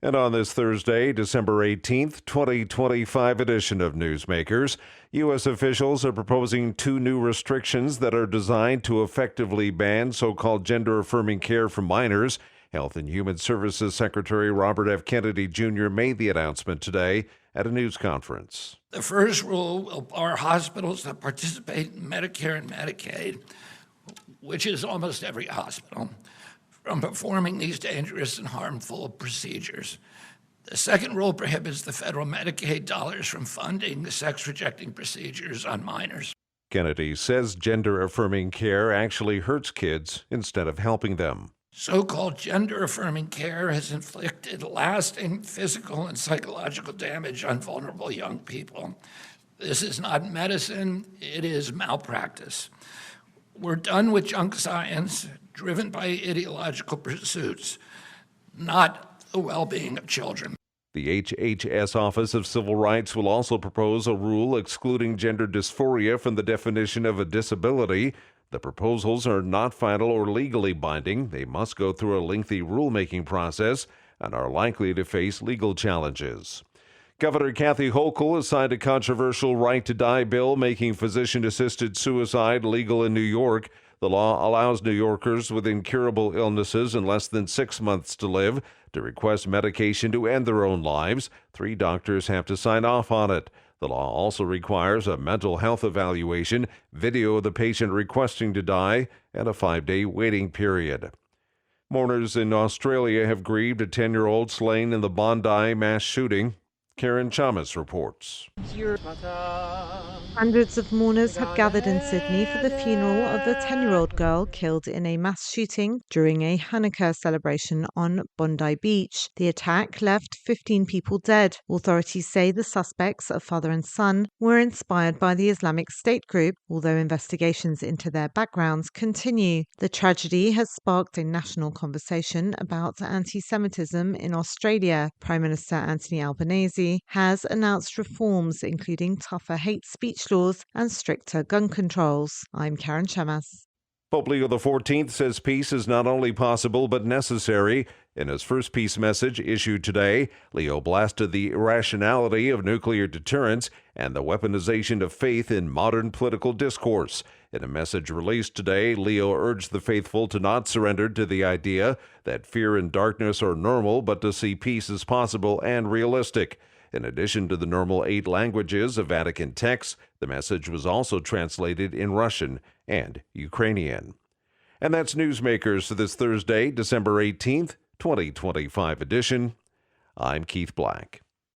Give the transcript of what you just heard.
And on this Thursday, December 18th, 2025 edition of Newsmakers, U.S. officials are proposing two new restrictions that are designed to effectively ban so-called gender-affirming care for minors. Health and Human Services Secretary Robert F. Kennedy Jr. made the announcement today at a news conference. The first rule will bar hospitals that participate in Medicare and Medicaid, which is almost every hospital, from performing these dangerous and harmful procedures. The second rule prohibits the federal Medicaid dollars from funding the sex-rejecting procedures on minors. Kennedy says gender-affirming care actually hurts kids instead of helping them. So-called gender-affirming care has inflicted lasting physical and psychological damage on vulnerable young people. This is not medicine, it is malpractice. We're done with junk science driven by ideological pursuits, not the well-being of children. The HHS Office of Civil Rights will also propose a rule excluding gender dysphoria from the definition of a disability. The proposals are not final or legally binding. They must go through a lengthy rulemaking process and are likely to face legal challenges. Governor Kathy Hochul has signed a controversial right-to-die bill making physician-assisted suicide legal in New York. The law allows New Yorkers with incurable illnesses and less than 6 months to live to request medication to end their own lives. 3 doctors have to sign off on it. The law also requires a mental health evaluation, video of the patient requesting to die, and a 5-day waiting period. Mourners in Australia have grieved a 10-year-old slain in the Bondi mass shooting. Karen Chamas reports. Hundreds of mourners have gathered in Sydney for the funeral of a 10-year-old girl killed in a mass shooting during a Hanukkah celebration on Bondi Beach. The attack left 15 people dead. Authorities say the suspects, a father and son, were inspired by the Islamic State group, although investigations into their backgrounds continue. The tragedy has sparked a national conversation about anti-Semitism in Australia. Prime Minister Anthony Albanese has announced reforms including tougher hate speech laws and stricter gun controls. I'm Karen Chamas. Pope Leo XIV says peace is not only possible but necessary. In his first peace message issued today, Leo blasted the irrationality of nuclear deterrence and the weaponization of faith in modern political discourse. In a message released today, Leo urged the faithful to not surrender to the idea that fear and darkness are normal, but to see peace as possible and realistic. In addition to the normal 8 languages of Vatican texts, the message was also translated in Russian and Ukrainian. And that's Newsmakers for this Thursday, December 18th, 2025 edition. I'm Keith Black.